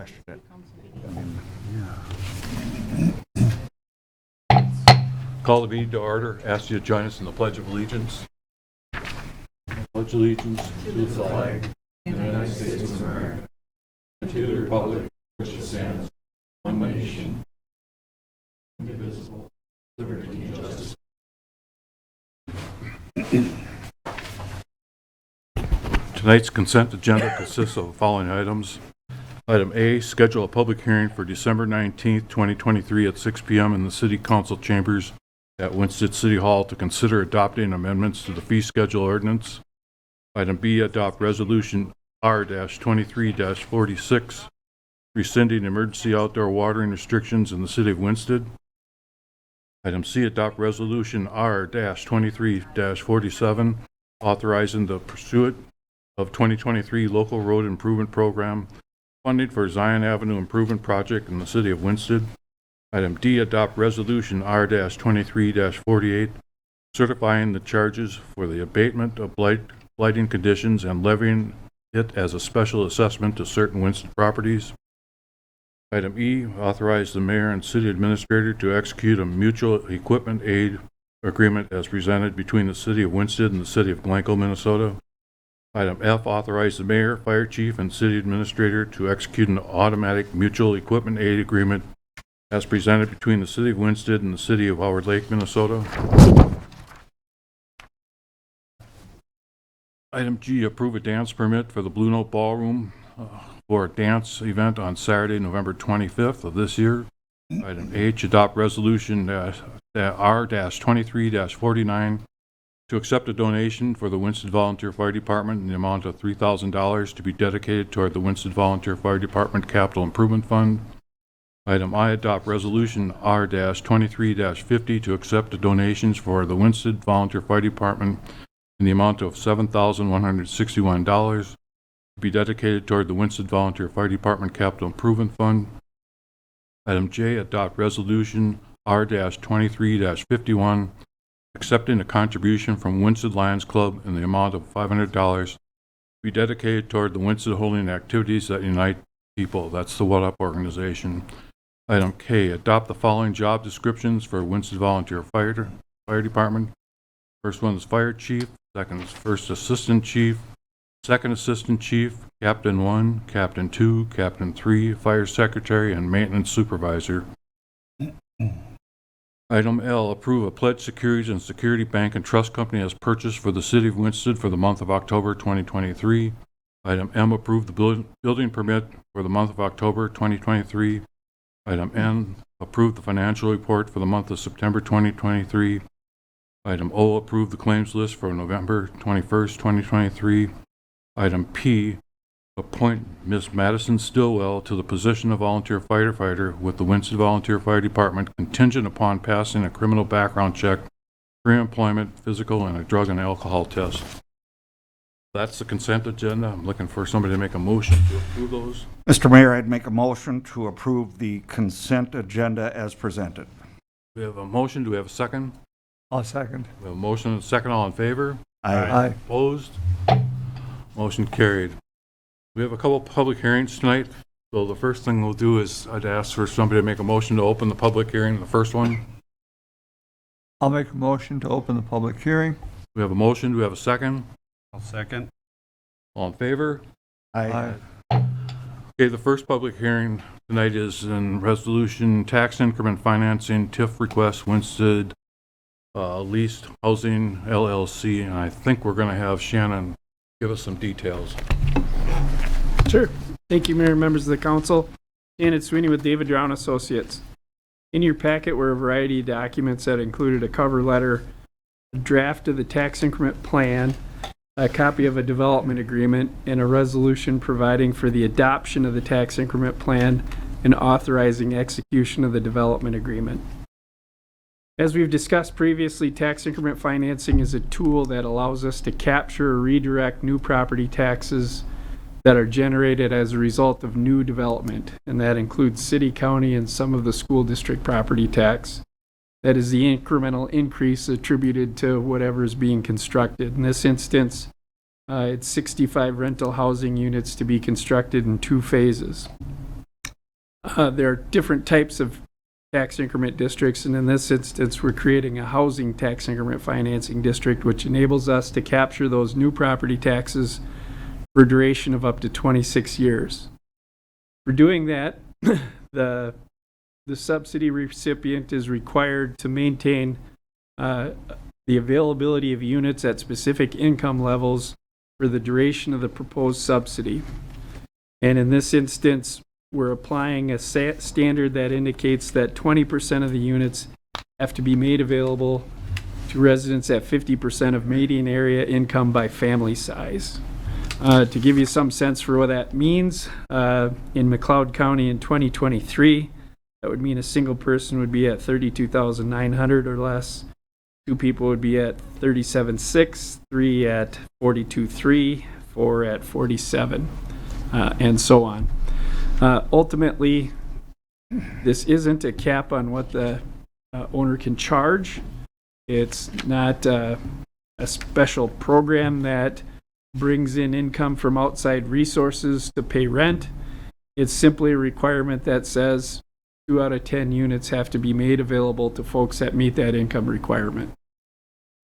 questioned it. Call the meeting to order. Ask you to join us in the Pledge of Allegiance. Pledge allegiance to the flag of the United States of America and to the republic for which it stands, one nation, indivisible, liberty and justice. Tonight's consent agenda consists of the following items. Item A, schedule a public hearing for December 19th, 2023 at 6 p.m. in the City Council chambers at Winsted City Hall to consider adopting amendments to the fee schedule ordinance. Item B, adopt resolution R-23-46, rescinding emergency outdoor watering restrictions in the city of Winsted. Item C, adopt resolution R-23-47, authorizing the pursuit of 2023 local road improvement program funding for Zion Avenue Improvement Project in the city of Winsted. Item D, adopt resolution R-23-48, certifying the charges for the abatement of blighting conditions and levying it as a special assessment to certain Winsted properties. Item E, authorize the mayor and city administrator to execute a mutual equipment aid agreement as presented between the city of Winsted and the city of Glencoe, Minnesota. Item F, authorize the mayor, fire chief, and city administrator to execute an automatic mutual equipment aid agreement as presented between the city of Winsted and the city of Howard Lake, Minnesota. Item G, approve a dance permit for the Blue Note Ballroom for a dance event on Saturday, November 25th of this year. Item H, adopt resolution R-23-49 to accept a donation for the Winsted Volunteer Fire Department in the amount of $3,000 to be dedicated toward the Winsted Volunteer Fire Department Capital Improvement Fund. Item I, adopt resolution R-23-50 to accept the donations for the Winsted Volunteer Fire Department in the amount of $7,161 to be dedicated toward the Winsted Volunteer Fire Department Capital Improvement Fund. Item J, adopt resolution R-23-51 accepting a contribution from Winsted Lions Club in the amount of $500 to be dedicated toward the Winsted Holding Activities that Unite People. That's the What Up organization. Item K, adopt the following job descriptions for Winsted Volunteer Fire Department. First one is Fire Chief, second is First Assistant Chief, Second Assistant Chief, Captain 1, Captain 2, Captain 3, Fire Secretary, and Maintenance Supervisor. Item L, approve a pledged securities and security bank and trust company as purchased for the city of Winsted for the month of October 2023. Item M, approve the building permit for the month of October 2023. Item N, approve the financial report for the month of September 2023. Item O, approve the claims list for November 21st, 2023. Item P, appoint Ms. Madison Stillwell to the position of volunteer firefighter with the Winsted Volunteer Fire Department contingent upon passing a criminal background check, pre-employment, physical, and a drug and alcohol test. That's the consent agenda. I'm looking for somebody to make a motion to approve those. Mr. Mayor, I'd make a motion to approve the consent agenda as presented. We have a motion. Do we have a second? I'll second. We have a motion and a second. All in favor? Aye. Opposed? Motion carried. We have a couple public hearings tonight. So the first thing we'll do is I'd ask for somebody to make a motion to open the public hearing, the first one. I'll make a motion to open the public hearing. We have a motion. Do we have a second? I'll second. All in favor? Aye. Okay, the first public hearing tonight is in resolution tax increment financing TIF request Winsted Leased Housing LLC, and I think we're going to have Shannon give us some details. Sure. Thank you, Mayor and members of the council. Janet Sweeney with David Drown Associates. In your packet were a variety of documents that included a cover letter, a draft of the tax increment plan, a copy of a development agreement, and a resolution providing for the adoption of the tax increment plan and authorizing execution of the development agreement. As we've discussed previously, tax increment financing is a tool that allows us to capture or redirect new property taxes that are generated as a result of new development, and that includes city, county, and some of the school district property tax. That is the incremental increase attributed to whatever is being constructed. In this instance, it's 65 rental housing units to be constructed in 2 phases. there are different types of tax increment districts, and in this instance, we're creating a housing tax increment financing district, which enables us to capture those new property taxes for a duration of up to 26 years. For doing that, the subsidy recipient is required to maintain the availability of units at specific income levels for the duration of the proposed subsidy. And in this instance, we're applying a standard that indicates that 20% of the units have to be made available to residents at 50% of median area income by family size. To give you some sense for what that means, in McLeod County in 2023, that would mean a single person would be at $32,900 or less. 2 people would be at $37,600, 3 at $42,300, 4 at $47,000, and so on. Ultimately, this isn't a cap on what the owner can charge. It's not a special program that brings in income from outside resources to pay rent. It's simply a requirement that says 2 out of 10 units have to be made available to folks that meet that income requirement.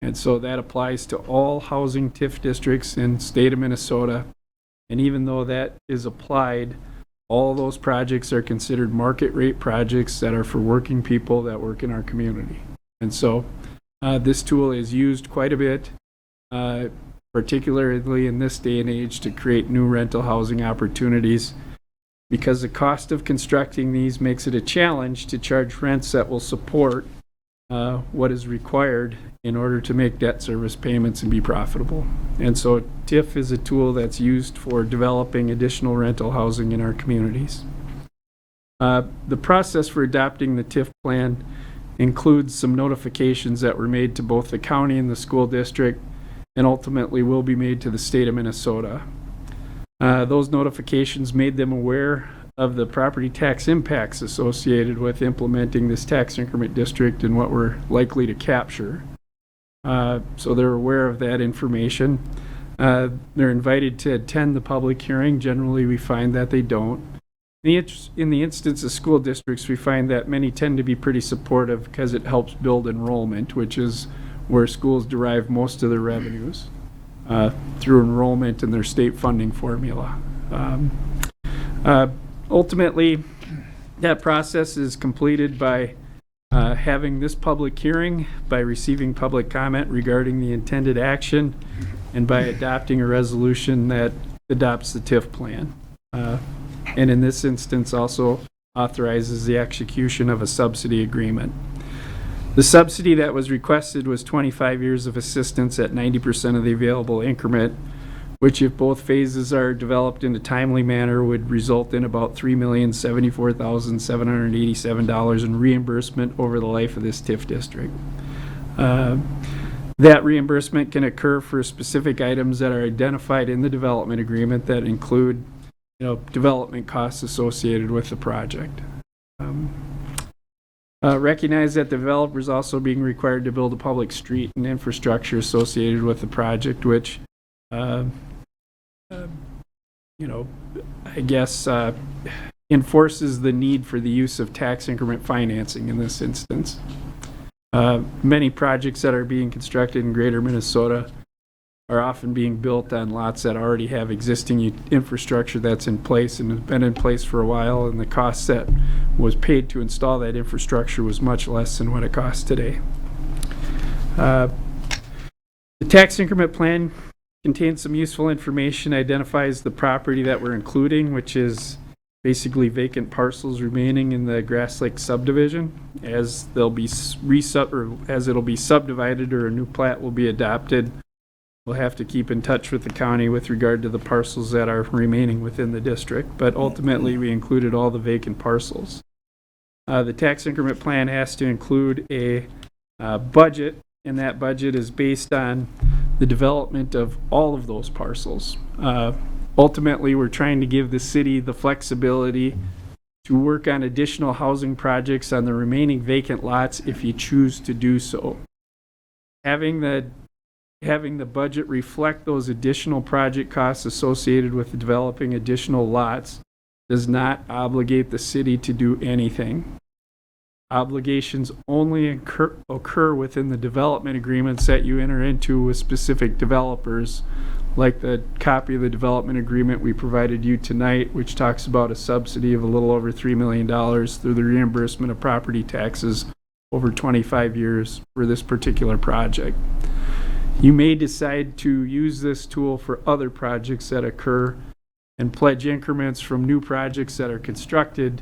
And so that applies to all housing TIF districts in the state of Minnesota. And even though that is applied, all those projects are considered market rate projects that are for working people that work in our community. And so this tool is used quite a bit, particularly in this day and age, to create new rental housing opportunities, because the cost of constructing these makes it a challenge to charge rents that will support what is required in order to make debt service payments and be profitable. And so TIF is a tool that's used for developing additional rental housing in our communities. The process for adopting the TIF plan includes some notifications that were made to both the county and the school district, and ultimately will be made to the state of Minnesota. Those notifications made them aware of the property tax impacts associated with implementing this tax increment district and what we're likely to capture. So they're aware of that information. They're invited to attend the public hearing. Generally, we find that they don't. In the instance of school districts, we find that many tend to be pretty supportive because it helps build enrollment, which is where schools derive most of their revenues through enrollment in their state funding formula. Ultimately, that process is completed by having this public hearing, by receiving public comment regarding the intended action, and by adopting a resolution that adopts the TIF plan. And in this instance, also authorizes the execution of a subsidy agreement. The subsidy that was requested was 25 years of assistance at 90% of the available increment, which, if both phases are developed in a timely manner, would result in about $3,074,787 in reimbursement over the life of this TIF district. That reimbursement can occur for specific items that are identified in the development agreement that include, development costs associated with the project. Recognize that the developer is also being required to build a public street and infrastructure associated with the project, which enforces the need for the use of tax increment financing in this instance. Many projects that are being constructed in greater Minnesota are often being built on lots that already have existing infrastructure that's in place and has been in place for a while, and the cost that was paid to install that infrastructure was much less than what it costs today. The tax increment plan contains some useful information, identifies the property that we're including, which is basically vacant parcels remaining in the Grass Lake subdivision. As it'll be subdivided or a new plat will be adopted, we'll have to keep in touch with the county with regard to the parcels that are remaining within the district. But ultimately, we included all the vacant parcels. The tax increment plan has to include a budget, and that budget is based on the development of all of those parcels. Ultimately, we're trying to give the city the flexibility to work on additional housing projects on the remaining vacant lots if you choose to do so. Having the budget reflect those additional project costs associated with developing additional lots does not obligate the city to do anything. Obligations only occur within the development agreements that you enter into with specific developers, like the copy of the development agreement we provided you tonight, which talks about a subsidy of a little over $3 million through the reimbursement of property taxes over 25 years for this particular project. You may decide to use this tool for other projects that occur and pledge increments from new projects that are constructed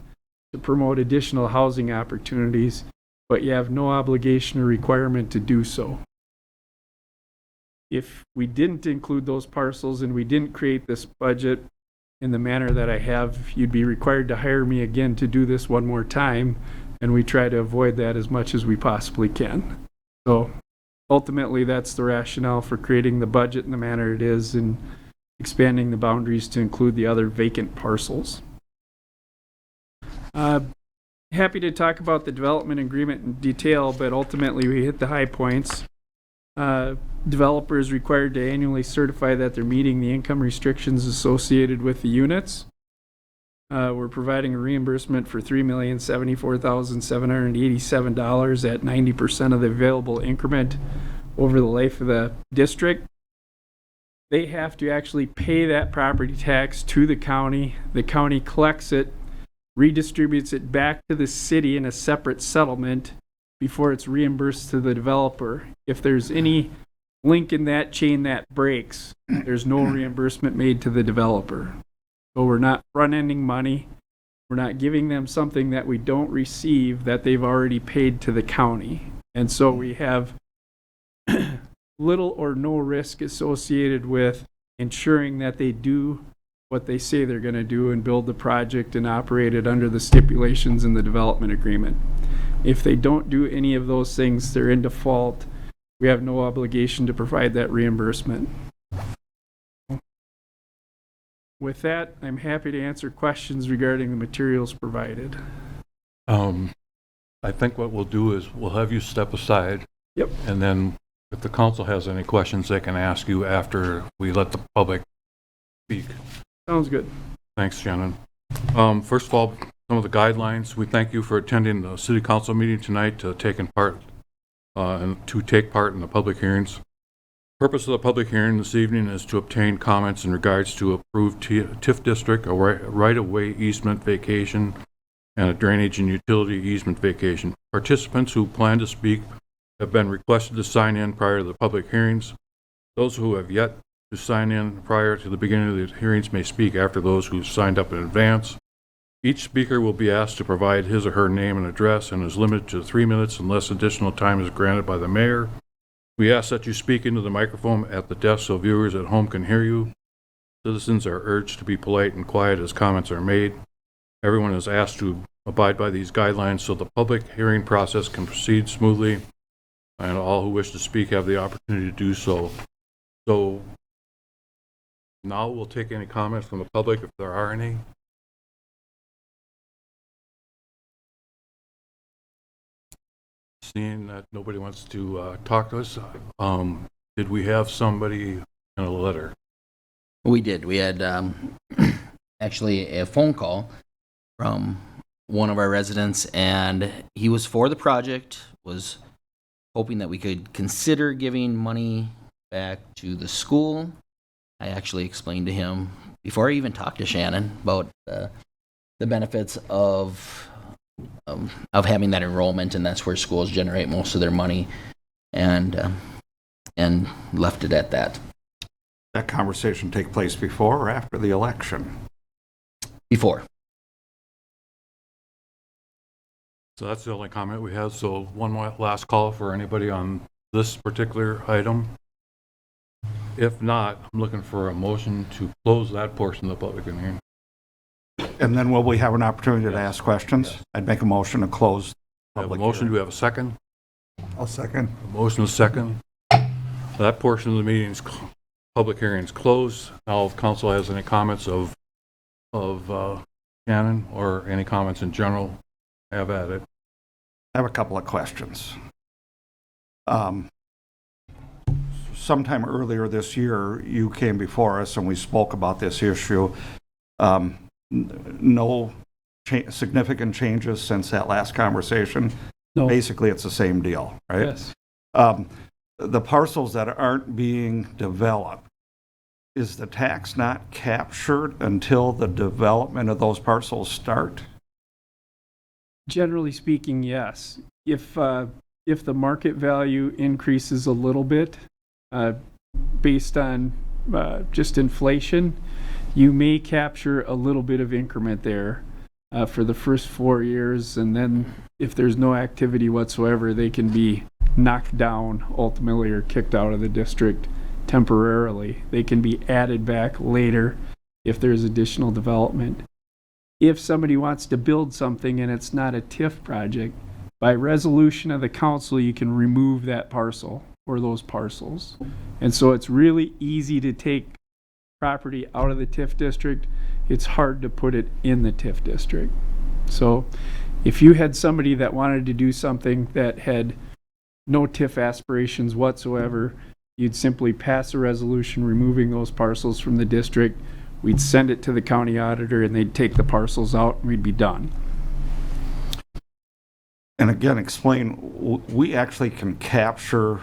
to promote additional housing opportunities, but you have no obligation or requirement to do so. If we didn't include those parcels and we didn't create this budget in the manner that I have, you'd be required to hire me again to do this one more time, and we try to avoid that as much as we possibly can. So ultimately, that's the rationale for creating the budget in the manner it is and expanding the boundaries to include the other vacant parcels. Happy to talk about the development agreement in detail, but ultimately we hit the high points. Developers required to annually certify that they're meeting the income restrictions associated with the units. We're providing a reimbursement for $3,074,787 at 90% of the available increment over the life of the district. They have to actually pay that property tax to the county. The county collects it, redistributes it back to the city in a separate settlement before it's reimbursed to the developer. If there's any link in that chain that breaks, there's no reimbursement made to the developer. So we're not front-ending money. We're not giving them something that we don't receive that they've already paid to the county. And so we have little or no risk associated with ensuring that they do what they say they're going to do and build the project and operate it under the stipulations in the development agreement. If they don't do any of those things, they're in default. We have no obligation to provide that reimbursement. With that, I'm happy to answer questions regarding the materials provided. I think what we'll do is we'll have you step aside. Yep. And then if the council has any questions, they can ask you after we let the public speak. Sounds good. Thanks, Shannon. First of all, some of the guidelines. We thank you for attending the city council meeting tonight to take part in the public hearings. Purpose of the public hearing this evening is to obtain comments in regards to approved TIF district, a right-of-way easement vacation, and a drainage and utility easement vacation. Participants who plan to speak have been requested to sign in prior to the public hearings. Those who have yet to sign in prior to the beginning of the hearings may speak after those who signed up in advance. Each speaker will be asked to provide his or her name and address and is limited to 3 minutes unless additional time is granted by the mayor. We ask that you speak into the microphone at the desk so viewers at home can hear you. Citizens are urged to be polite and quiet as comments are made. Everyone is asked to abide by these guidelines so the public hearing process can proceed smoothly, and all who wish to speak have the opportunity to do so. So now we'll take any comments from the public if there are any. Seeing that nobody wants to talk to us, did we have somebody in a letter? We did. We had actually a phone call from one of our residents, and he was for the project, was hoping that we could consider giving money back to the school. I actually explained to him, before I even talked to Shannon, about the benefits of having that enrollment, and that's where schools generate most of their money, and left it at that. That conversation take place before or after the election? Before. So that's the only comment we have. So one last call for anybody on this particular item. If not, I'm looking for a motion to close that portion of the public hearing. And then will we have an opportunity to ask questions? Yes. I'd make a motion to close I have a public motion. Do hearing. we have a second? I'll second. A motion is second. That portion of the meeting's public hearing is closed. Now, if council has any comments of Shannon or any comments in general, have at it. I have a couple of questions. Sometime earlier this year, you came before us and we spoke about this issue. no significant changes since that last conversation? No. Basically, it's the same deal, right? Yes. The parcels that aren't being developed, is the tax not captured until the development of those parcels start? Generally speaking, yes. If the market value increases a little bit, based on just inflation, you may capture a little bit of increment there for the first 4 years, and then if there's no activity whatsoever, they can be knocked down ultimately or kicked out of the district temporarily. They can be added back later if there's additional development. If somebody wants to build something and it's not a TIF project, by resolution of the council, you can remove that parcel or those parcels. And so it's really easy to take property out of the TIF district. It's hard to put it in the TIF district. So if you had somebody that wanted to do something that had no TIF aspirations whatsoever, you'd simply pass a resolution removing those parcels from the district. We'd send it to the county auditor and they'd take the parcels out and we'd be done. And again, explain, we actually can capture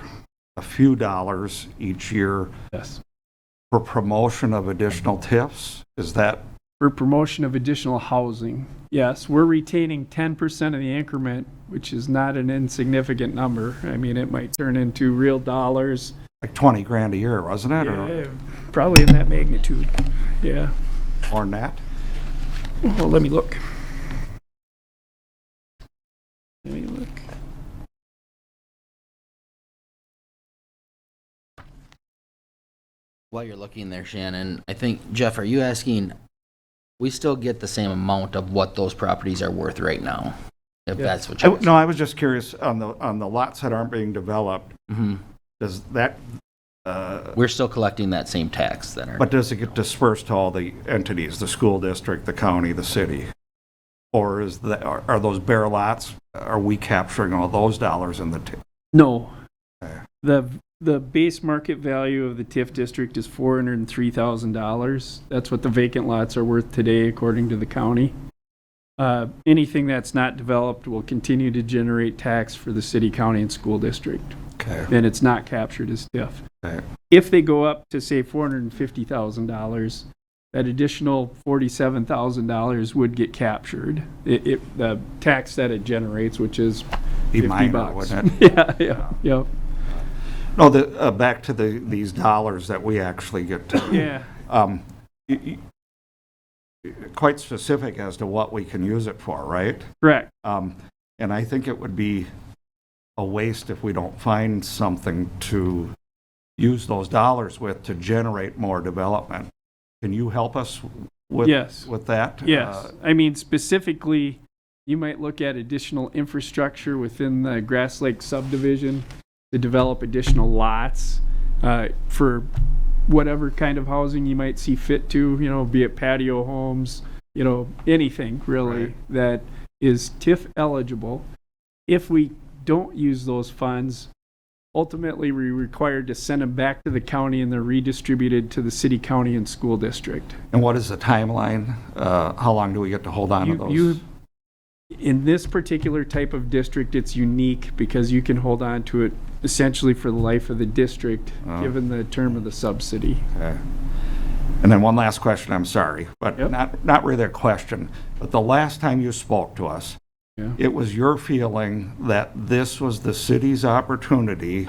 a few dollars each year Yes. for promotion of additional TIFs? Is that, For promotion of additional housing, yes, we're retaining 10% of the increment, which is not an insignificant number. I mean, it might turn into real dollars. like 20 grand a year, wasn't it? Or Yeah, probably in that magnitude. Yeah. more than that? Well, let me look. Let me look. While you're looking there, Shannon, I think, Jeff, are you asking, we still get the same amount of what those properties are worth right now? If Yes. that's what you're No, I was just curious, on the lots that aren't being developed, hmm does that, We're still collecting that same tax that are. but does it get dispersed to all the entities, the school district, the county, the city? Or are those bare lots, are we capturing all those dollars in the TIF? No. Okay. The base market value of the TIF district is $403,000. That's what the vacant lots are worth today, according to the county. Anything that's not developed will continue to generate tax for the city, county, and school district. Okay. And it's not captured as TIF. Okay. If they go up to, say, $450,000, that additional $47,000 would get captured. The tax that it generates, which is Be 50 minor, bucks. wouldn't it? Yeah. No, back to these dollars that we actually get to. Yeah. Quite specific as to what we can use it for, right? Correct. And I think it would be a waste if we don't find something to use those dollars with to generate more development. Can you help us with, Yes. with that? Yes. I mean, specifically, you might look at additional infrastructure within the Grass Lake subdivision to develop additional lots for whatever kind of housing you might see fit to, be it patio homes, anything really Right. that is TIF eligible. If we don't use those funds, ultimately we're required to send them back to the county and they're redistributed to the city, county, and school district. And what is the timeline? How long do we get to hold on to those? In this particular type of district, it's unique because you can hold on to it essentially for the life of the district, Oh. given the term of the subsidy. Okay. And then one last question, I'm sorry, but Yep. not really a question, but the last time you spoke to us, Yeah. it was your feeling that this was the city's opportunity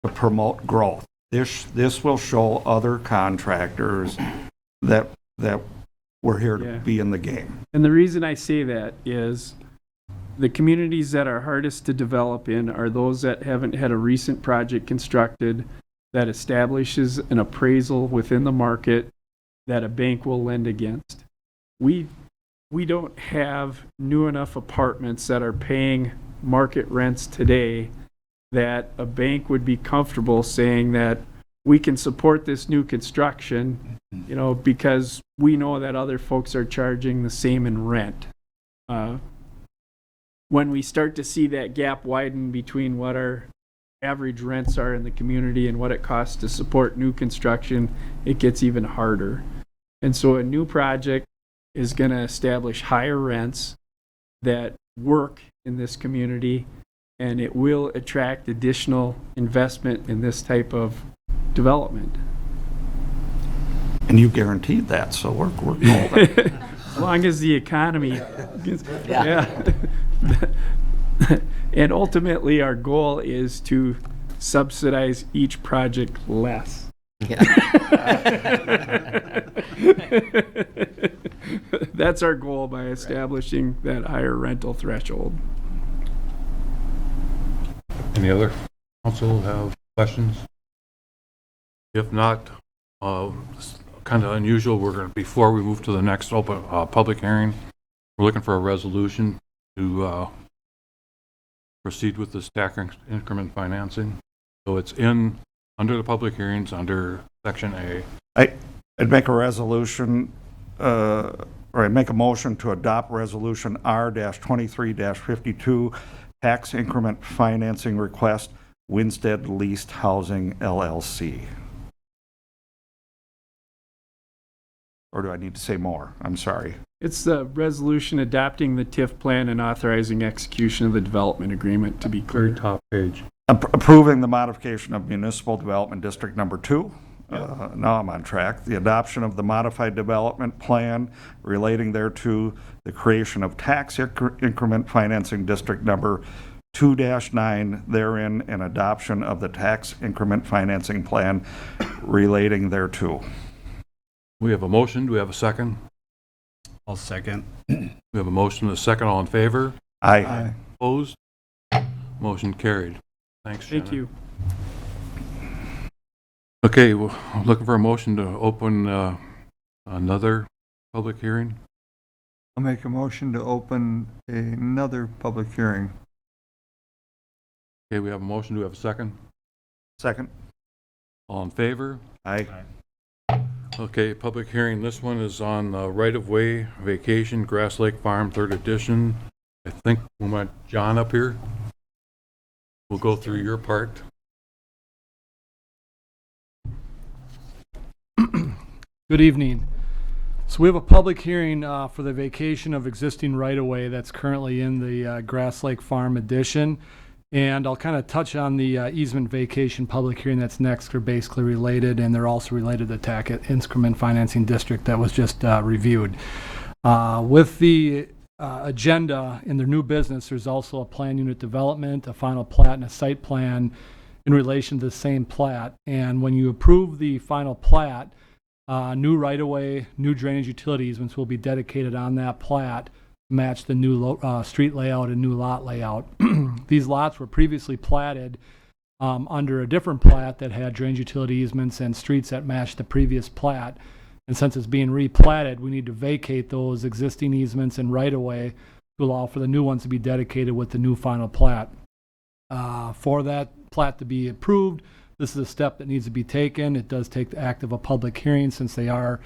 to promote growth. This will show other contractors that we're here Yeah. to be in the game. And the reason I say that is the communities that are hardest to develop in are those that haven't had a recent project constructed that establishes an appraisal within the market that a bank will lend against. We don't have new enough apartments that are paying market rents today that a bank would be comfortable saying that we can support this new construction, because we know that other folks are charging the same in rent. When we start to see that gap widen between what our average rents are in the community and what it costs to support new construction, it gets even harder. And so a new project is going to establish higher rents that work in this community, and it will attract additional investment in this type of development. And you guaranteed that, so we're golden. As long as the economy, yeah. And ultimately, our goal is to subsidize each project less. That's our goal by establishing that higher rental threshold. Any other council have questions? If not, kind of unusual, before we move to the next open, public hearing, we're looking for a resolution to, proceed with this tax increment financing. So it's under the public hearings, under section A. I'd make a resolution, or I'd make a motion to adopt resolution R-23-52, tax increment financing request, Winstead Leased Housing LLC. Or do I need to say more? I'm sorry. It's the resolution adopting the TIF plan and authorizing execution of the development agreement, to be Very clear. top page. Approving the modification of Municipal Development District Number 2. Now I'm on track. The adoption of the modified development plan relating thereto, the creation of tax increment financing district number 2-9 therein, and adoption of the tax increment financing plan relating thereto. We have a motion. Do we have a second? I'll second. We have a motion and a second. All in favor? Aye. Opposed? Motion carried. Thanks, Shannon. Thank you. Okay, well, I'm looking for a motion to open another public hearing. I'll make a motion to open another public hearing. Okay, we have a motion. Do we have a second? Second. All in favor? Aye. Okay, public hearing. This one is on right-of-way vacation, Grass Lake Farm, 3rd edition. I think we want John up here. We'll go through your part. Good evening. So we have a public hearing for the vacation of existing right-of-way that's currently in the Grass Lake Farm addition. And I'll kind of touch on the easement vacation public hearing that's next. They're basically related, and they're also related to the tax increment financing district that was just reviewed. With the agenda in their new business, there's also a plan unit development, a final plat, and a site plan in relation to the same plat. And when you approve the final plat, new right-of-way, new drainage utility easements will be dedicated on that plat, match the new street layout and new lot layout. These lots were previously platted under a different plat that had drainage utility easements and streets that matched the previous plat. And since it's being replatted, we need to vacate those existing easements and right-of-way to allow for the new ones to be dedicated with the new final plat. For that plat to be approved, this is a step that needs to be taken. It does take the act of a public hearing, since they are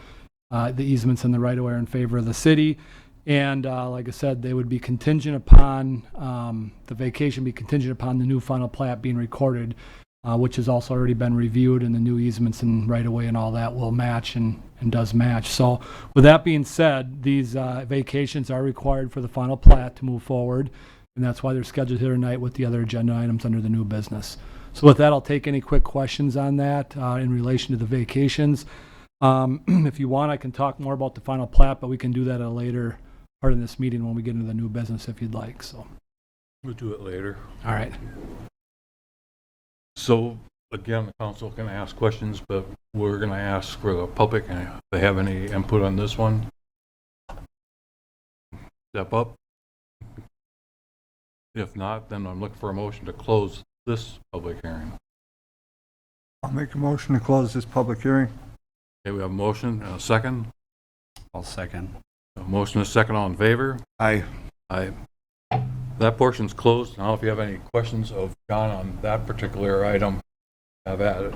the easements and the right-of-way are in favor of the city. And like I said, they would be contingent upon, the vacation be contingent upon the new final plat being recorded, which has also already been reviewed, and the new easements and right-of-way and all that will match and does match. So with that being said, these vacations are required for the final plat to move forward, and that's why they're scheduled here tonight with the other agenda items under the new business. So with that, I'll take any quick questions on that in relation to the vacations. If you want, I can talk more about the final plat, but we can do that at a later part of this meeting when we get into the new business if you'd like. So, We'll do it later. all right. So, again, the council can ask questions, but we're going to ask for the public, and if they have any input on this one, step up. If not, then I'm looking for a motion to close this public hearing. I'll make a motion to close this public hearing. Okay, we have a motion and a second. I'll second. A motion and a second. All in favor? Aye. Aye. That portion's closed. Now, if you have any questions of John on that particular item, have at it.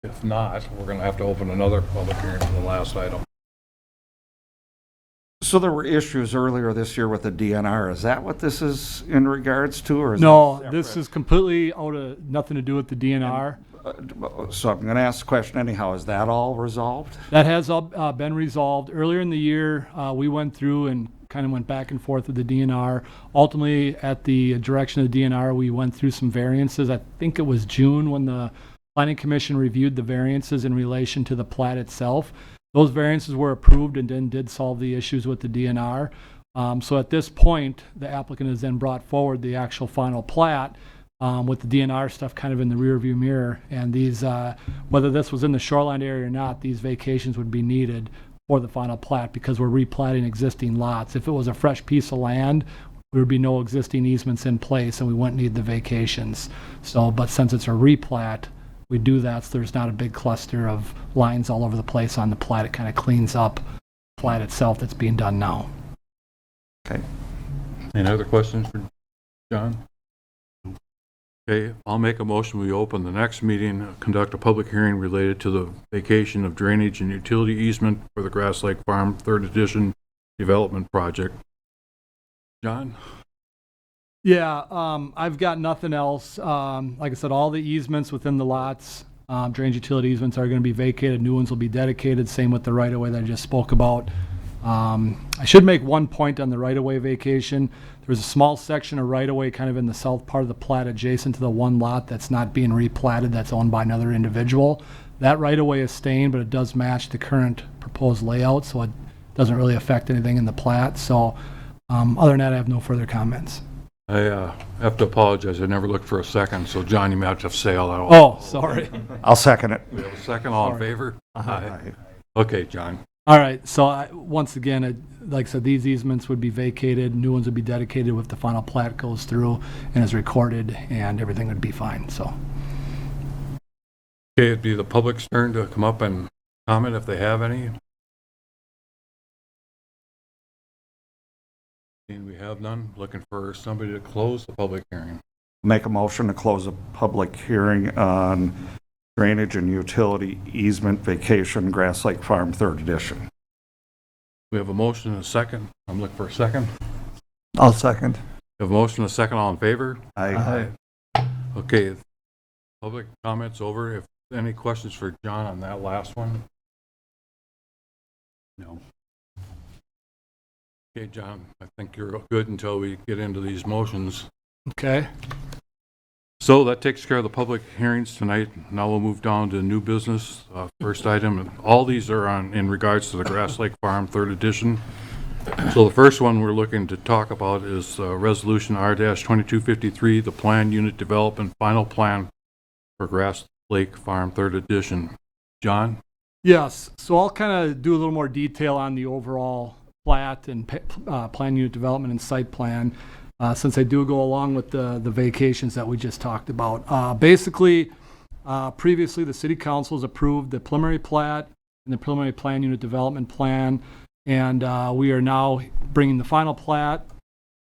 If not, we're going to have to open another public hearing for the last item. So there were issues earlier this year with the DNR. Is that what this is in regards to, or is No, it this separate? is completely out of nothing to do with the DNR. So I'm going to ask the question anyhow. Is that all resolved? That has all been resolved. Earlier in the year, we went through and kind of went back and forth with the DNR. Ultimately, at the direction of the DNR, we went through some variances. I think it was June when the Planning Commission reviewed the variances in relation to the plat itself. Those variances were approved and then did solve the issues with the DNR. So at this point, the applicant has then brought forward the actual final plat with the DNR stuff kind of in the rearview mirror. And these, whether this was in the shoreline area or not, these vacations would be needed for the final plat because we're replatting existing lots. If it was a fresh piece of land, there would be no existing easements in place and we wouldn't need the vacations. So, but since it's a replat, we do that so there's not a big cluster of lines all over the place on the plat. It kind of cleans up the plat itself that's being done now. Okay. Any other questions for John? Okay, I'll make a motion, we open the next meeting, conduct a public hearing related to the vacation of drainage and utility easement for the Grass Lake Farm 3rd Edition Development Project. John? Yeah, I've got nothing else. Like I said, all the easements within the lots, drainage utility easements are going to be vacated. New ones will be dedicated. Same with the right-of-way that I just spoke about. I should make one point on the right-of-way vacation. There's a small section of right-of-way kind of in the south part of the plat adjacent to the one lot that's not being replatted, that's owned by another individual. That right-of-way is staying, but it does match the current proposed layout, so it doesn't really affect anything in the plat. So other than that, I have no further comments. I have to apologize, I never looked for a second, so John, you might have to say all that. Oh, sorry. I'll second it. We have a second, all in Sorry. favor? Aye. Okay, John. All right, so once again, like I said, these easements would be vacated, new ones would be dedicated if the final plat goes through and is recorded, and everything would be fine, so. Okay, it'd be the public's turn to come up and comment if they have any. And we have none. Looking for somebody to close the public hearing. Make a motion to close a public hearing on drainage and utility easement vacation Grass Lake Farm 3rd Edition. We have a motion and a second. I'm looking for a second. I'll second. We have a motion and a second. All in favor? Aye. Okay, public comments over. If any questions for John on that last one? No. Okay, John, I think you're good until we get into these motions. Okay. So that takes care of the public hearings tonight. Now we'll move down to new business. First item, all these are in regards to the Grass Lake Farm 3rd Edition. So the first one we're looking to talk about is Resolution R-2253, the Plan Unit Development Final Plan for Grass Lake Farm 3rd Edition. John? Yes, so I'll kind of do a little more detail on the overall plat and plan unit development and site plan, since I do go along with the vacations that we just talked about. Basically, previously the city council has approved the preliminary plat and the preliminary plan unit development plan, and we are now bringing the final plat,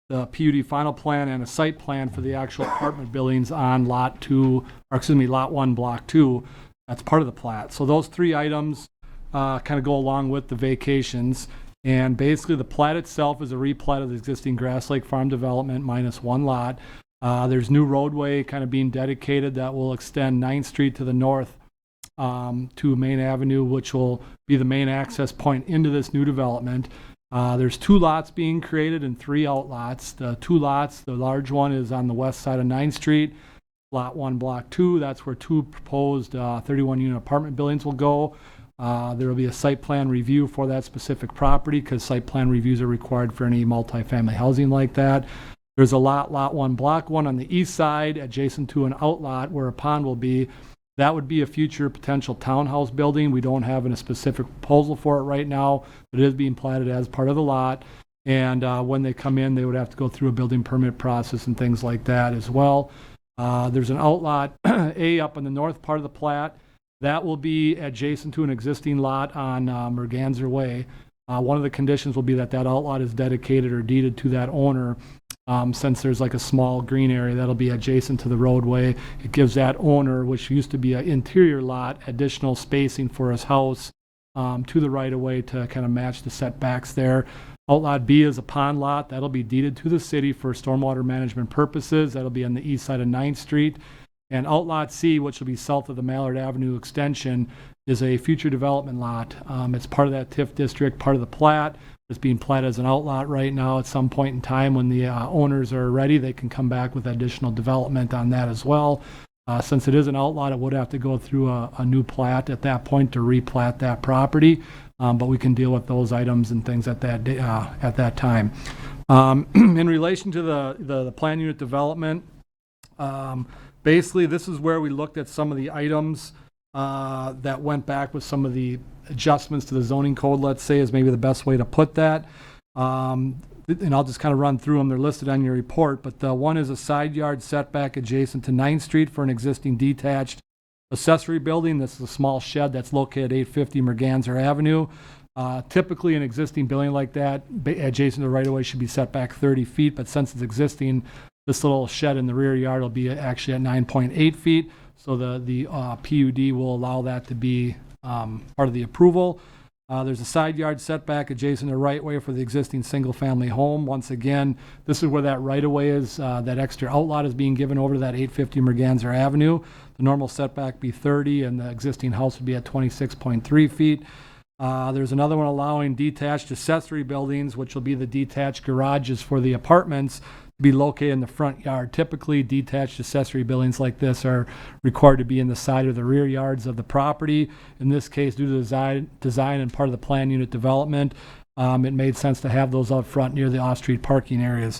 the PUD final plan, and a site plan for the actual apartment buildings on lot 1, block 2. That's part of the plat. So those three items kind of go along with the vacations. And basically, the plat itself is a replat of the existing Grass Lake Farm development minus one lot. There's new roadway kind of being dedicated that will extend 9th Street to the north to Main Avenue, which will be the main access point into this new development. There's 2 lots being created and 3 outlots. The 2 lots, the large one is on the west side of 9th Street, lot 1, block 2. That's where 2 proposed 31-unit apartment buildings will go. There will be a site plan review for that specific property because site plan reviews are required for any multifamily housing like that. There's a lot 1, block 1 on the east side adjacent to an outlot where a pond will be. That would be a future potential townhouse building. We don't have a specific proposal for it right now, but it is being platted as part of the lot. And when they come in, they would have to go through a building permit process and things like that as well. There's an outlot A up in the north part of the plat. That will be adjacent to an existing lot on Merganser Way. One of the conditions will be that outlot is dedicated or deeded to that owner. Since there's like a small green area that'll be adjacent to the roadway, it gives that owner, which used to be an interior lot, additional spacing for his house to the right of way to kind of match the setbacks there. Outlot B is a pond lot. That'll be deeded to the city for stormwater management purposes. That'll be on the east side of 9th Street. And Outlot C, which will be south of the Mallard Avenue extension, is a future development lot. It's part of that TIF district, part of the plat. It's being platted as an outlot right now. At some point in time, when the owners are ready, they can come back with additional development on that as well. Since it is an outlot, it would have to go through a new plat at that point to replat that property. But we can deal with those items and things at that time. In relation to the plan unit development, basically this is where we looked at some of the items that went back with some of the adjustments to the zoning code, let's say, is maybe the best way to put that. And I'll just kind of run through them. They're listed on your report, but the one is a side yard setback adjacent to 9th Street for an existing detached accessory building. This is a small shed that's located at 850 Merganser Avenue. Typically, an existing building like that adjacent to the right-of-way should be set back 30 feet, but since it's existing, this little shed in the rear yard will be actually at 9.8 feet. So the PUD will allow that to be part of the approval. There's a side yard setback adjacent to right-of-way for the existing single-family home. Once again, this is where that right-of-way is. That extra outlot is being given over to that 850 Merganser Avenue. The normal setback be 30, and the existing house would be at 26.3 feet. There's another one allowing detached accessory buildings, which will be the detached garages for the apartments, to be located in the front yard. Typically, detached accessory buildings like this are required to be in the side or the rear yards of the property. In this case, due to design and part of the plan unit development, it made sense to have those up front near the off-street parking areas.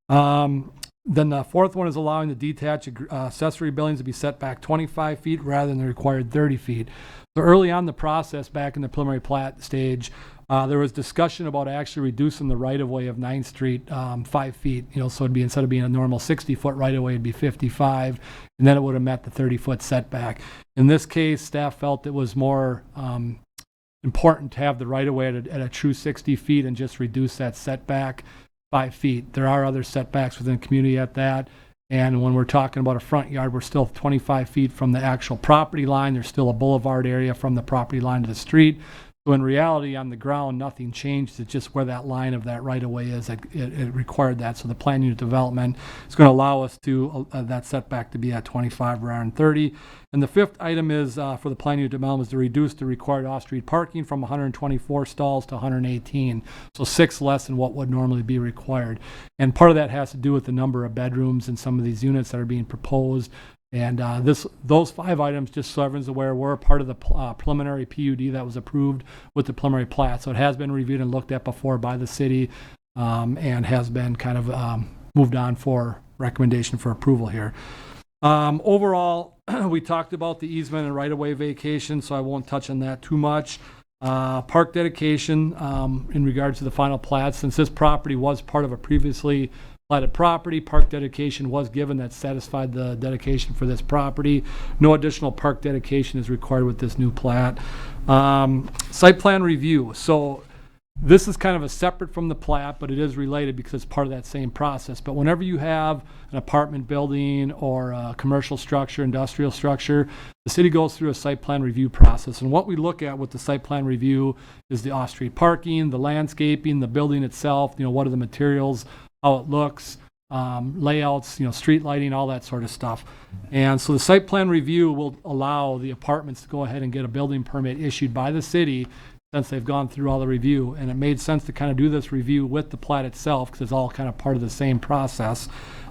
Then the fourth one is allowing the detached accessory buildings to be set back 25 feet rather than the required 30 feet. So early on in the process, back in the preliminary plat stage, there was discussion about actually reducing the right-of-way of 9th Street 5 feet. So it'd be, instead of being a normal 60-foot right-of-way, it'd be 55, and then it would have met the 30-foot setback. In this case, staff felt it was more important to have the right-of-way at a true 60 feet and just reduce that setback 5 feet. There are other setbacks within the community at that. And when we're talking about a front yard, we're still 25 feet from the actual property line. There's still a boulevard area from the property line to the street. So in reality, on the ground, nothing changed. It's just where that line of that right-of-way is. It required that. So the plan unit development is going to allow us to that setback to be at 25 rather than 30. And the fifth item is for the plan unit development is to reduce the required off-street parking from 124 stalls to 118. So 6 less than what would normally be required. And part of that has to do with the number of bedrooms in some of these units that are being proposed. And those 5 items, just so everyone's aware, were part of the preliminary PUD that was approved with the preliminary plat. So it has been reviewed and looked at before by the city and has been kind of moved on for recommendation for approval here. Overall, we talked about the easement and right-of-way vacation, so I won't touch on that too much. Park dedication in regards to the final plat, since this property was part of a previously platted property, park dedication was given that satisfied the dedication for this property. No additional park dedication is required with this new plat. Site plan review. So this is kind of a separate from the plat, but it is related because it's part of that same process. But whenever you have an apartment building or a commercial structure, industrial structure, the city goes through a site plan review process. And what we look at with the site plan review is the off-street parking, the landscaping, the building itself, what are the materials, how it looks, layouts, street lighting, all that sort of stuff. And so the site plan review will allow the apartments to go ahead and get a building permit issued by the city since they've gone through all the review. And it made sense to kind of do this review with the plat itself because it's all kind of part of the same process.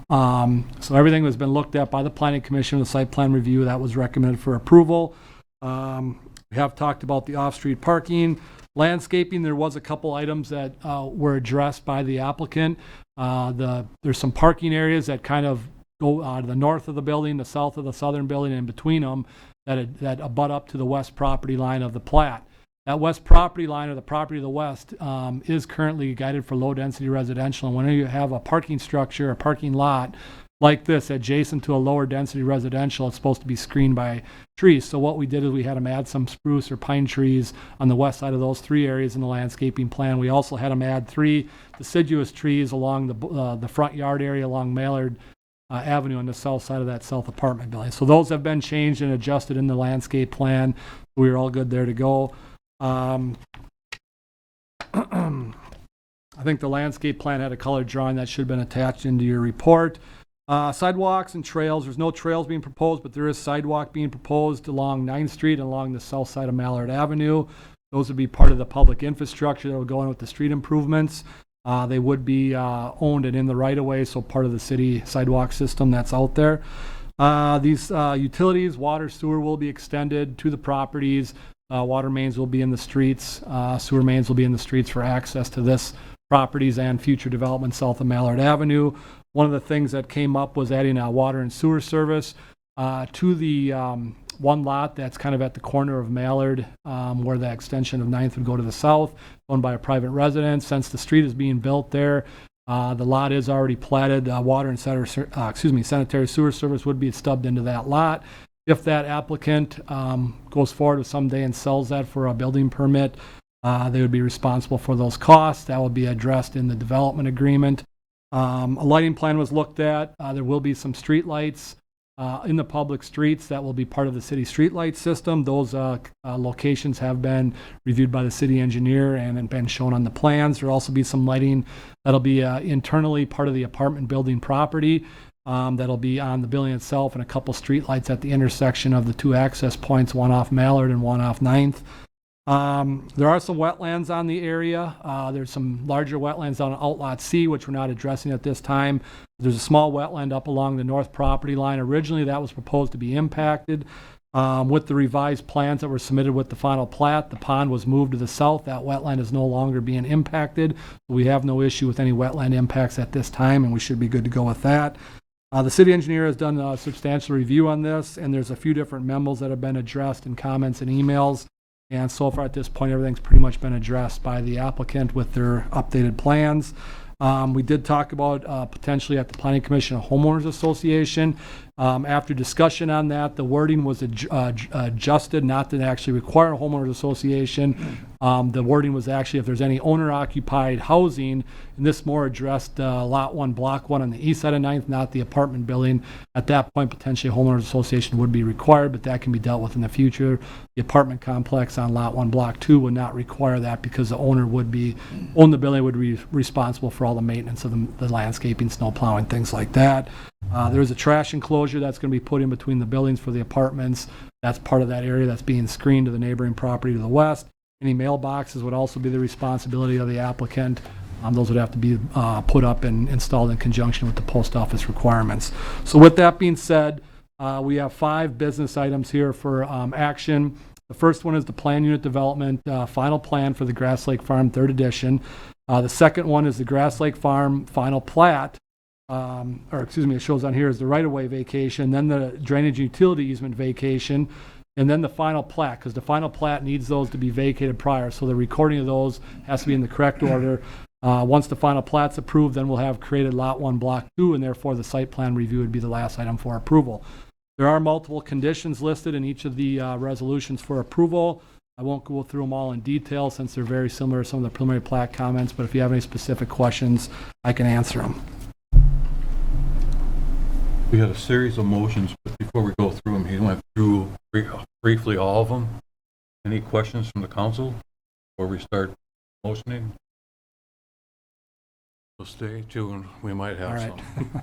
So everything has been looked at by the Planning Commission, the site plan review that was recommended for approval. We have talked about the off-street parking. Landscaping, there was a couple items that were addressed by the applicant. There's some parking areas that kind of go to the north of the building, the south of the southern building, and between them that abut up to the west property line of the plat. That west property line, or the property to the west, is currently guided for low-density residential. And whenever you have a parking structure, a parking lot like this adjacent to a lower-density residential, it's supposed to be screened by trees. So what we did is we had them add some spruce or pine trees on the west side of those 3 areas in the landscaping plan. We also had them add 3 deciduous trees along the front yard area along Mallard Avenue on the south side of that south apartment building. So those have been changed and adjusted in the landscape plan. We were all good there to go. I think the landscape plan had a colored drawing that should have been attached into your report. Sidewalks and trails, there's no trails being proposed, but there is sidewalk being proposed along 9th Street and along the south side of Mallard Avenue. Those would be part of the public infrastructure that will go in with the street improvements. They would be owned and in the right-of-way, so part of the city sidewalk system that's out there. These utilities, water, sewer will be extended to the properties. Water mains will be in the streets. Sewer mains will be in the streets for access to this properties and future development south of Mallard Avenue. One of the things that came up was adding a water and sewer service to the one lot that's kind of at the corner of Mallard, where the extension of 9th would go to the south, owned by a private residence. Since the street is being built there, the lot is already platted. Water and sanitary sewer service would be stubbed into that lot. If that applicant goes forward someday and sells that for a building permit, they would be responsible for those costs. That will be addressed in the development agreement. A lighting plan was looked at. There will be some street lights in the public streets that will be part of the city street light system. Those locations have been reviewed by the city engineer and been shown on the plans. There'll also be some lighting that'll be internally part of the apartment building property. That'll be on the building itself, and a couple street lights at the intersection of the two access points, one off Mallard and one off 9th. There are some wetlands on the area. There's some larger wetlands on Outlot C, which we're not addressing at this time. There's a small wetland up along the north property line. Originally, that was proposed to be impacted. With the revised plans that were submitted with the final plat, the pond was moved to the south. That wetland is no longer being impacted. We have no issue with any wetland impacts at this time, and we should be good to go with that. The city engineer has done a substantial review on this, and there's a few different memos that have been addressed in comments and emails. And so far at this point, everything's pretty much been addressed by the applicant with their updated plans. We did talk about potentially at the Planning Commission, a homeowners association. After discussion on that, the wording was adjusted not to actually require a homeowners association. The wording was actually if there's any owner-occupied housing, and this more addressed Lot 1, Block 1 on the east side of 9th, not the apartment building. At that point, potentially a homeowners association would be required, but that can be dealt with in the future. The apartment complex on Lot 1, Block 2 would not require that because the owner would own the building, would be responsible for all the maintenance of the landscaping, snow plowing, things like that. There is a trash enclosure that's going to be put in between the buildings for the apartments. That's part of that area that's being screened to the neighboring property to the west. Any mailboxes would also be the responsibility of the applicant. Those would have to be put up and installed in conjunction with the post office requirements. So with that being said, we have 5 business items here for action. The first one is the plan unit development final plan for the Grass Lake Farm 3rd edition. The second one is the Grass Lake Farm final plat. It shows on here is the right-of-way vacation, then the drainage utility easement vacation, and then the final plat, because the final plat needs those to be vacated prior, so the recording of those has to be in the correct order. Once the final plat's approved, then we'll have created Lot 1, Block 2, and therefore the site plan review would be the last item for approval. There are multiple conditions listed in each of the resolutions for approval. I won't go through them all in detail since they're very similar to some of the preliminary plat comments, but if you have any specific questions, I can answer them. We had a series of motions, but before we go through them, he went through briefly all of them. Any questions from the council before we start motioning? So stay tuned, we might have All right. some.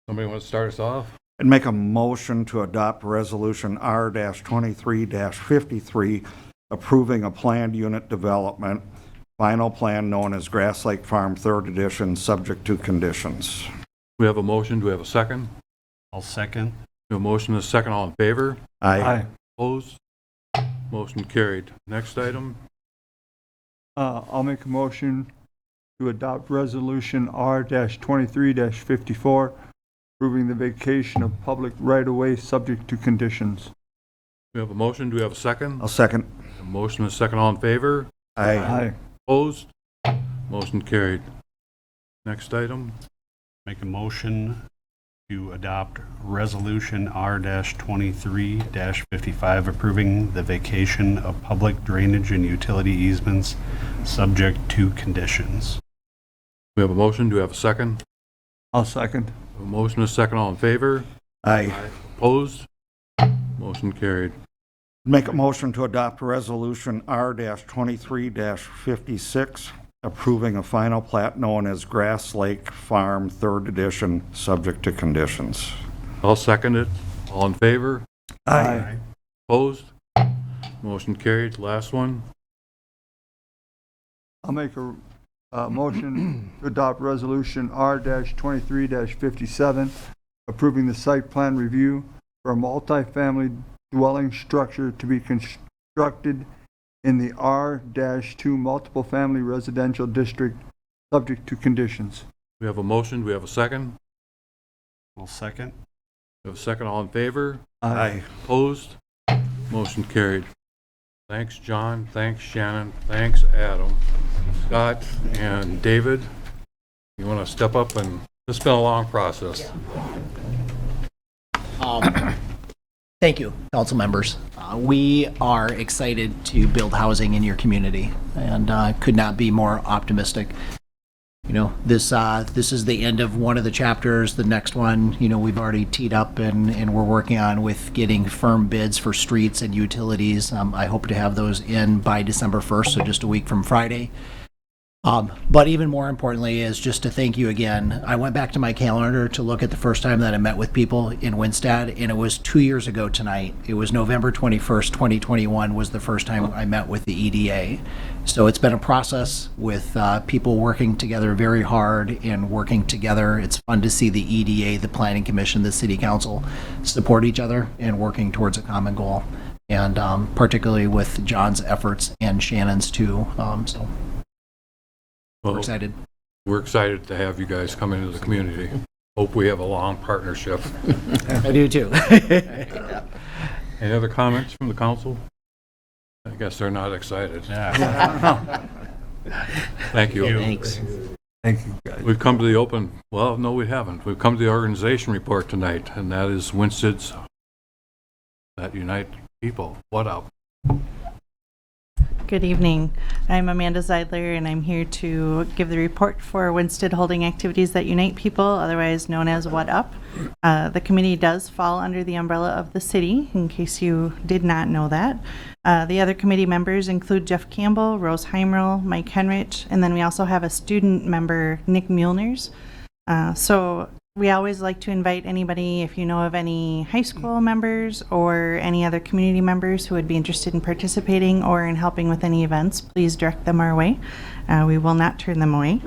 Somebody want to start us off? I'd make a motion to adopt Resolution R-23-53, approving a planned unit development, final plan known as Grass Lake Farm 3rd edition, subject to conditions. We have a motion, do we have a second? I'll second. We have a motion and a second, all in favor? Aye. Opposed? Motion carried. Next item, I'll make a motion to adopt Resolution R-23-54, approving the vacation of public right-of-way subject to conditions. we have a motion, do we have a second? I'll second. A motion and a second, all in favor? Aye. Opposed? Motion carried. Next item, Make a motion to adopt Resolution R-23-55, approving the vacation of public drainage and utility easements subject to conditions. we have a motion, do we have a second? I'll second. A motion and a second, all in favor? Aye. Opposed? Motion carried. Make a motion to adopt Resolution R-23-56, approving a final plat known as Grass Lake Farm, 3rd edition, subject to conditions. I'll second it. All in favor? Aye. Opposed? Motion carried. Last one. I'll make a motion to adopt Resolution R-23-57, approving the site plan review for a multifamily dwelling structure to be constructed in the R-2 multiple family residential district, subject to conditions. We have a motion. Do we have a second? I'll second. We have a second. All in favor? Aye. Opposed? Motion carried. Thanks, John. Thanks, Shannon. Thanks, Adam. Scott and David, you want to step up? And this has been a long process. Thank you, council members. We are excited to build housing in your community, and could not be more optimistic. You know, this is the end of one of the chapters. The next one, you know, we've already teed up and we're working on with getting firm bids for streets and utilities. I hope to have those in by December 1st, so just a week from Friday. But even more importantly is just to thank you again. I went back to my calendar to look at the first time that I met with people in Winstead, and it was 2 years ago tonight. It was November 21st, 2021 was the first time I met with the EDA. So it's been a process with people working together very hard and working together. It's fun to see the EDA, the Planning Commission, the City Council support each other and working towards a common goal. And particularly with John's efforts and Shannon's too. So we're Well, excited. we're excited to have you guys come into the community. Hope we have a long partnership. I do too. Any other comments from the council? I guess they're not excited. Thank you. Thanks. Thank you, guys. We've come to the open, well, no, we haven't. We've come to the organization report tonight, and that is Winstead's that unite people. What up? Good evening. I'm Amanda Zeidler, and I'm here to give the report for Winstead Holding Activities That Unite People, otherwise known as What Up. The committee does fall under the umbrella of the city, in case you did not know that. The other committee members include Jeff Campbell, Rose Heimrel, Mike Henrich, and then we also have a student member, Nick Muehlners. So we always like to invite anybody, if you know of any high school members or any other community members who would be interested in participating or in helping with any events, please direct them our way. We will not turn them away.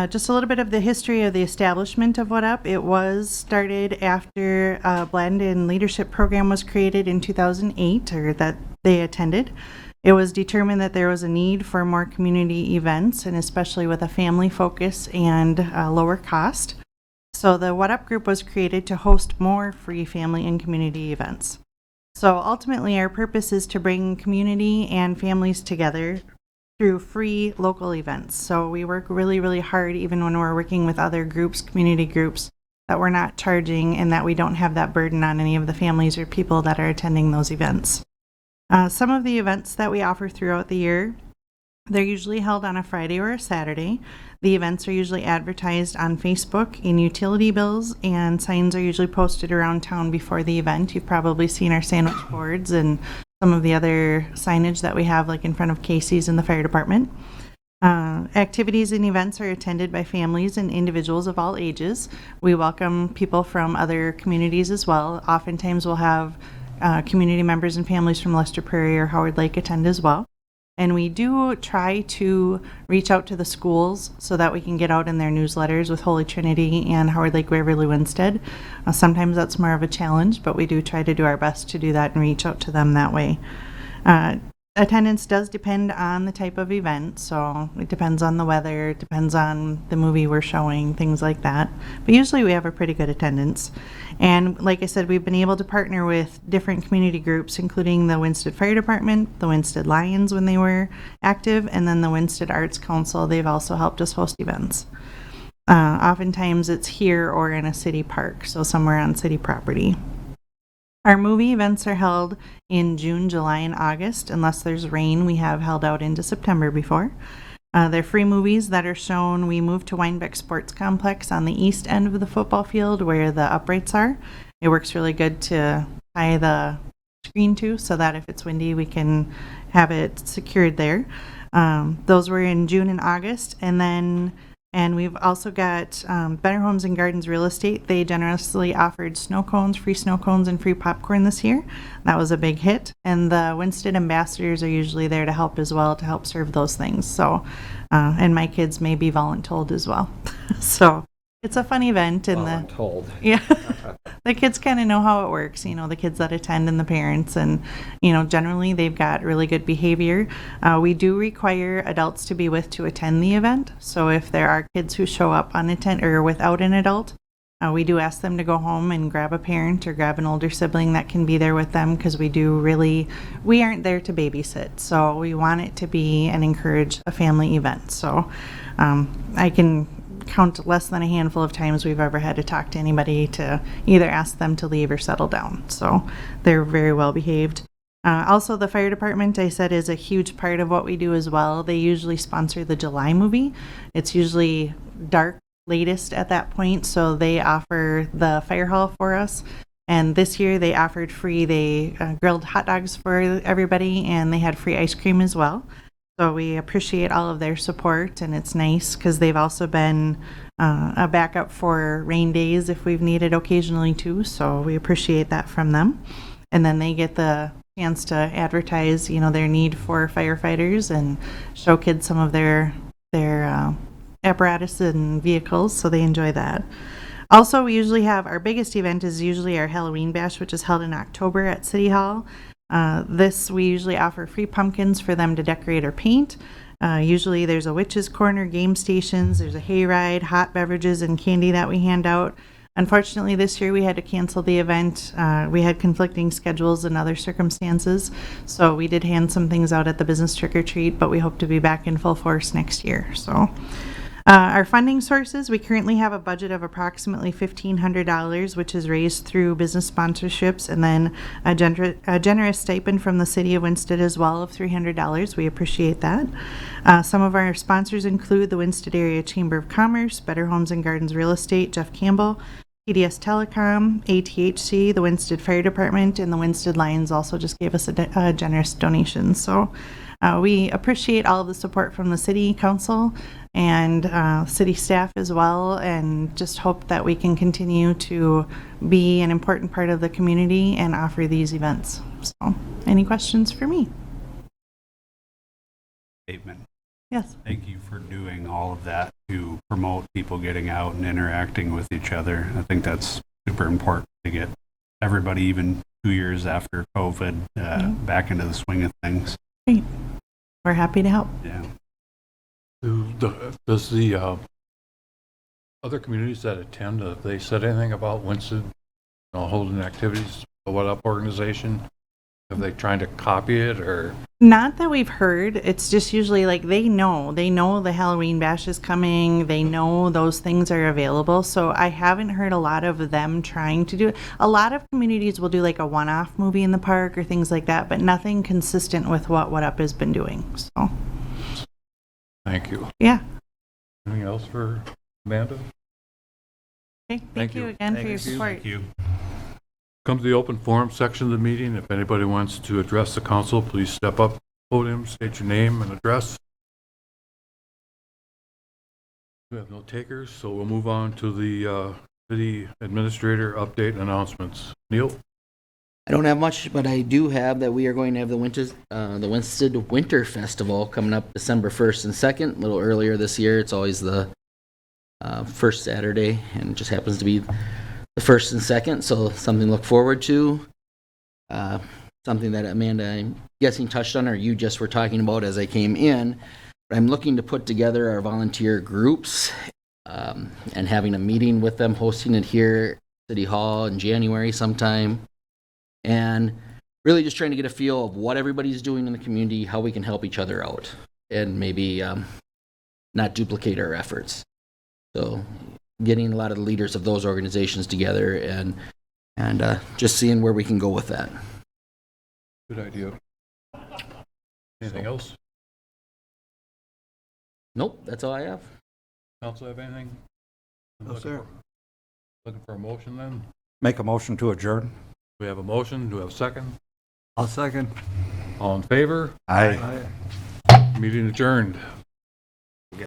Just a little bit of the history of the establishment of What Up. It was started after a Blend and Leadership program was created in 2008, or that they attended. It was determined that there was a need for more community events, and especially with a family focus and lower cost. So the What Up group was created to host more free family and community events. So ultimately, our purpose is to bring community and families together through free local events. So we work really, really hard, even when we're working with other groups, community groups, that we're not charging and that we don't have that burden on any of the families or people that are attending those events. Some of the events that we offer throughout the year, they're usually held on a Friday or a Saturday. The events are usually advertised on Facebook in utility bills, and signs are usually posted around town before the event. You've probably seen our sandwich boards and some of the other signage that we have, like in front of Casey's and the fire department. Activities and events are attended by families and individuals of all ages. We welcome people from other communities as well. Oftentimes we'll have community members and families from Lester Prairie or Howard Lake attend as well. And we do try to reach out to the schools so that we can get out in their newsletters with Holy Trinity and Howard Lake Waverly Winstead. Sometimes that's more of a challenge, but we do try to do our best to do that and reach out to them that way. Attendance does depend on the type of event, so it depends on the weather, it depends on the movie we're showing, things like that. But usually we have a pretty good attendance. And like I said, we've been able to partner with different community groups, including the Winstead Fire Department, the Winstead Lions when they were active, and then the Winstead Arts Council. They've also helped us host events. Oftentimes it's here or in a city park, so somewhere on city property. Our movie events are held in June, July, and August. Unless there's rain, we have held out into September before. They're free movies that are shown. We moved to Weinbeck Sports Complex on the east end of the football field where the uprights are. It works really good to tie the screen to so that if it's windy, we can have it secured there. Those were in June and August. And we've also got Better Homes and Gardens Real Estate. They generously offered snow cones, free snow cones, and free popcorn this year. That was a big hit. And the Winston ambassadors are usually there to help as well, to help serve those things. So, and my kids may be voluntold as well. So it's a fun event. And yeah, the kids kind of know how it works, the kids that attend and the parents, and, generally they've got really good behavior. We do require adults to be with to attend the event. So if there are kids who show up unattended or without an adult, we do ask them to go home and grab a parent or grab an older sibling that can be there with them, because we aren't there to babysit. So we want it to be and encourage a family event. So I can count less than a handful of times we've ever had to talk to anybody to either ask them to leave or settle down. So they're very well behaved. Also, the fire department, I said, is a huge part of what we do as well. They usually sponsor the July movie. It's usually dark latest at that point, so they offer the fire hall for us. And this year they offered free, they grilled hot dogs for everybody, and they had free ice cream as well. So we appreciate all of their support, and it's nice because they've also been a backup for rain days if we've needed occasionally too. So we appreciate that from them. And then they get the chance to advertise, their need for firefighters and show kids some of their apparatus and vehicles. So they enjoy that. Also, we usually have our biggest event is usually our Halloween bash, which is held in October at City Hall. We usually offer free pumpkins for them to decorate or paint. Usually there's a witch's corner, game stations, there's a hayride, hot beverages, and candy that we hand out. Unfortunately, this year we had to cancel the event. We had conflicting schedules and other circumstances, so we did hand some things out at the business trick-or-treat, but we hope to be back in full force next year. So, our funding sources, we currently have a budget of approximately $1,500, which is raised through business sponsorships, and then a generous stipend from the city of Winston as well of $300. We appreciate that. Some of our sponsors include the Winston Area Chamber of Commerce, Better Homes and Gardens Real Estate, Jeff Campbell, PDS Telecom, ATHC, the Winston Fire Department, and the Winston Lions also just gave us a generous donation. So we appreciate all of the support from the city council and city staff as well, and just hope that we can continue to be an important part of the community and offer these events. So, any questions for me? Statement. Yes. Thank you for doing all of that to promote people getting out and interacting with each other. I think that's super important to get everybody, even 2 years after COVID, back into the swing of things. Great. We're happy to help. Yeah. Does the other communities that attend, have they said anything about Winston holding activities? What up organization? Have they trying to copy it or? Not that we've heard. It's just usually like they know the Halloween bash is coming. They know those things are available. So I haven't heard a lot of them trying to do it. A lot of communities will do like a one-off movie in the park or things like that, but nothing consistent with what Up has been doing. So. Thank you. Yeah. Anything else for Amanda? Okay. Thank you again for your support. Thank you. Come to the open forum section of the meeting. If anybody wants to address the council, please step up, podium, state your name and address. We have no takers, so we'll move on to the city administrator update and announcements. Neil? I don't have much, but I do have that we are going to have the Winston Winter Festival coming up December 1st and 2nd, a little earlier this year. It's always the first Saturday, and it just happens to be the 1st and 2nd, so something to look forward to. Something that Amanda, I'm guessing, touched on, or you just were talking about as I came in. But I'm looking to put together our volunteer groups and having a meeting with them, hosting it here at City Hall in January sometime. And really just trying to get a feel of what everybody's doing in the community, how we can help each other out, and maybe not duplicate our efforts. So getting a lot of the leaders of those organizations together and just seeing where we can go with that. Good idea. Anything else? Nope, that's all I have. Council have anything? No, sir. Looking for a motion then? Make a motion to adjourn. We have a motion. Do we have a second? I'll second. All in favor? Aye. Aye. Meeting adjourned.